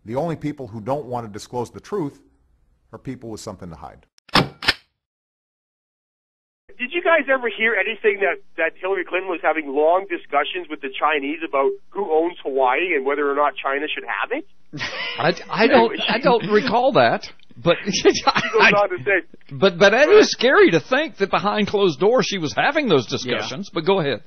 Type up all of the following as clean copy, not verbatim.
The only people who don't want to disclose the truth are people with something to hide. Did you guys ever hear anything that Hillary Clinton was having long discussions with the Chinese about who owns Hawaii and whether or not China should have it? I don't recall that. But she goes on to say, but it is scary to think that behind closed doors she was having those discussions. Yeah. But go ahead.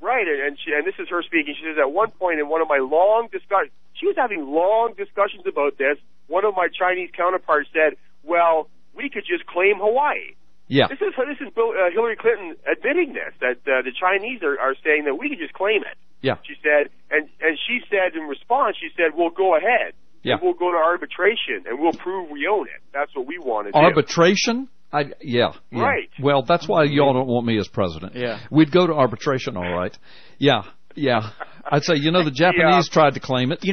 Right, and this is her speaking. She says, at one point in one of my long discussions, she was having long discussions about this. One of my Chinese counterparts said, "Well, we could just claim Hawaii." Yeah. This is Hillary Clinton admitting this, that the Chinese are saying that we could just claim it. Yeah. She said, and she said in response, she said, "We'll go ahead. Yeah. We'll go to arbitration and we'll prove we own it. That's what we want to do." Arbitration? Yeah. Right. Well, that's why y'all don't want me as president. Yeah. We'd go to arbitration, all right. Yeah. I'd say, the Japanese tried to claim it.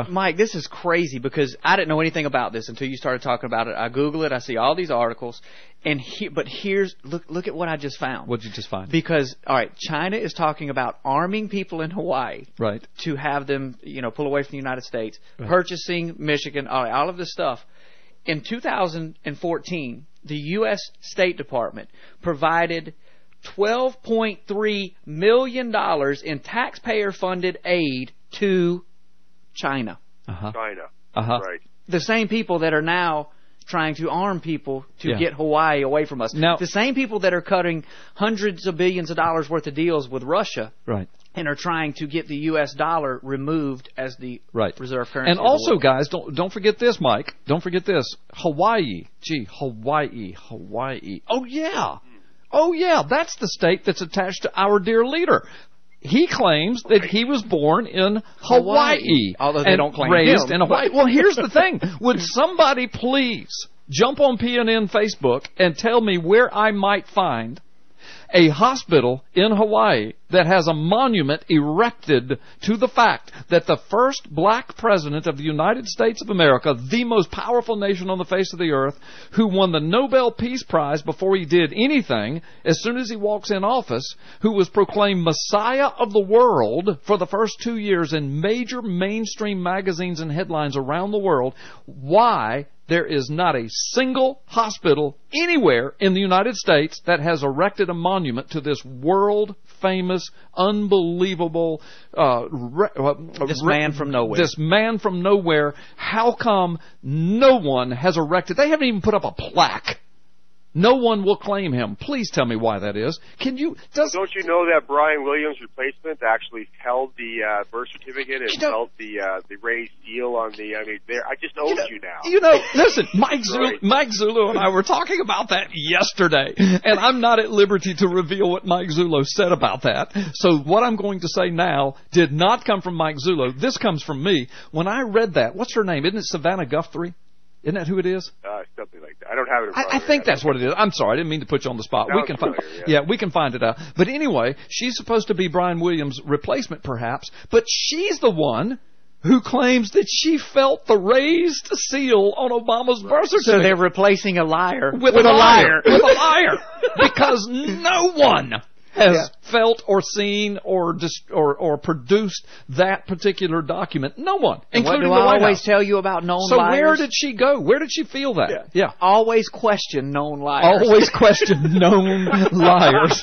Mike, this is crazy because I didn't know anything about this until you started talking about it. I Google it. I see all these articles. But here's look at what I just found. What'd you just find? Because, all right, China is talking about arming people in Hawaii. Right. To have them, pull away from the United States. Right. Purchasing Michigan, all of this stuff. In 2014, the U.S. State Department provided $12.3 million in taxpayer-funded aid to China. Uh-huh. China. Uh-huh. Right. The same people that are now trying to arm people to get Hawaii away from us. Now, the same people that are cutting hundreds of billions of dollars worth of deals with Russia. Right. And are trying to get the U.S. dollar removed as the reserve currency. And also, guys, don't forget this, Mike. Don't forget this. Hawaii. Hawaii. Oh, yeah, that's the state that's attached to our dear leader. He claims that he was born in Hawaii. Although they don't claim raised him. in Hawaii. Well, here's the thing. Would somebody please jump on PNN Facebook and tell me where I might find a hospital in Hawaii that has a monument erected to the fact that the first black president of the United States of America, the most powerful nation on the face of the earth, who won the Nobel Peace Prize before he did anything, as soon as he walks in office, who was proclaimed Messiah of the world for the first 2 years in major mainstream magazines and headlines around the world, why there is not a single hospital anywhere in the United States that has erected a monument to this world-famous, unbelievable this man from nowhere. This man from nowhere. How come no one has erected? They haven't even put up a plaque. No one will claim him. Please tell me why that is. Can you? Don't you know that Brian Williams' replacement actually held the birth certificate and held the raised seal on the? I mean, I just owed you now. Listen, Mike Zulu and I were talking about that yesterday, and I'm not at liberty to reveal what Mike Zulu said about that. So what I'm going to say now did not come from Mike Zulu. This comes from me. When I read that, what's her name? Isn't it Savannah Guthrie? Isn't that who it is? Something like that. I don't have it in front of me. I think that's what it is. I'm sorry. I didn't mean to put you on the spot. No, we can find we can find it out. But anyway, she's supposed to be Brian Williams' replacement, perhaps. But she's the one who claims that she felt the raised seal on Obama's birth certificate. So they're replacing a liar with a liar. With a liar. Because no one has felt or seen or produced that particular document. No one, including the White House. What do I always tell you about known liars? So where did she go? Where did she feel that? Yeah. Always question known liars. Always question known liars.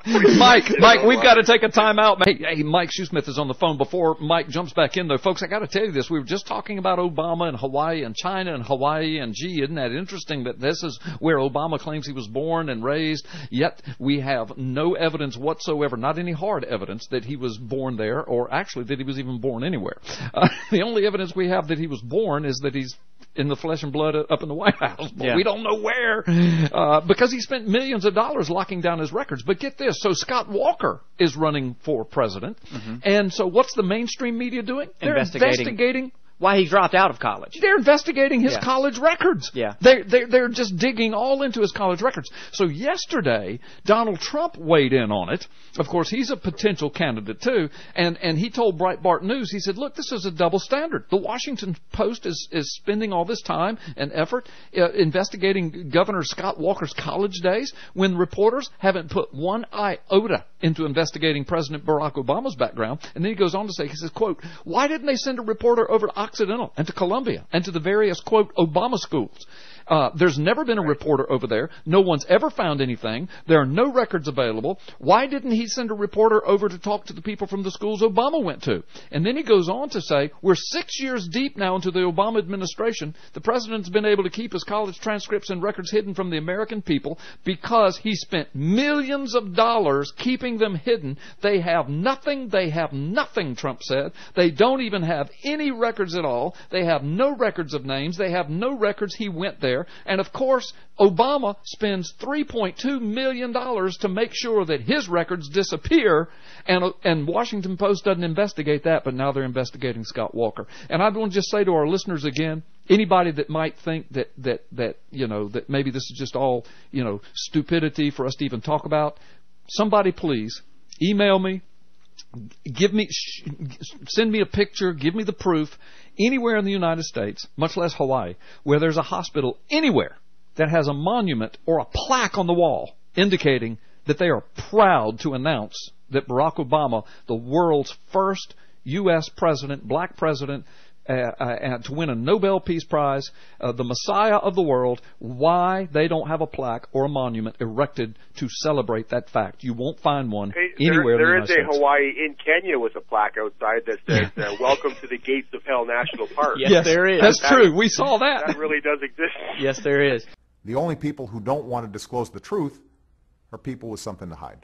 Mike, we've got to take a time out. Hey, Mike Shoesmith is on the phone. Before Mike jumps back in, though, folks, I got to tell you this. We were just talking about Obama and Hawaii and China and Hawaii, and gee, isn't that interesting that this is where Obama claims he was born and raised, yet we have no evidence whatsoever, not any hard evidence that he was born there, or actually that he was even born anywhere. The only evidence we have that he was born is that he's in the flesh and blood up in the White House, but we don't know where, because he spent millions of dollars locking down his records. But get this, so Scott Walker is running for president, and so what's the mainstream media doing? They're investigating why he dropped out of college. They're investigating his college records. Yeah. They're just digging all into his college records. So yesterday, Donald Trump weighed in on it. Of course, he's a potential candidate too. And he told Breitbart News, he said, look, this is a double standard. The Washington Post is spending all this time and effort investigating Governor Scott Walker's college days when reporters haven't put one iota into investigating President Barack Obama's background. And then he goes on to say, he says, quote, why didn't they send a reporter over to Occidental and to Columbia and to the various, quote, Obama schools. There's never been a reporter over there. No one's ever found anything. There are no records available. Why didn't he send a reporter over to talk to the people from the schools Obama went to? And then he goes on to say, we're 6 years deep now into the Obama administration. The president's been able to keep his college transcripts and records hidden from the American people because he spent millions of dollars keeping them hidden. They have nothing, Trump said. They don't even have any records at all. They have no records of names. They have no records he went there. And of course, Obama spends $3.2 million to make sure that his records disappear, and Washington Post doesn't investigate that, but now they're investigating Scott Walker. And I want to just say to our listeners again, anybody that might think that maybe this is just all, stupidity for us to even talk about, somebody please email me, send me a picture, give me the proof, anywhere in the United States, much less Hawaii, where there's a hospital anywhere that has a monument or a plaque on the wall indicating that they are proud to announce that Barack Obama, the world's first U.S. president, black president, to win a Nobel Peace Prize, the Messiah of the world, why they don't have a plaque or a monument erected to celebrate that fact. You won't find one anywhere in the United States. There is a Hawaii in Kenya with a plaque outside that says, welcome to the gates of hell National Park. Yes, there is. That's true. We saw that. That really does exist. Yes, there is. The only people who don't want to disclose the truth are people with something to hide.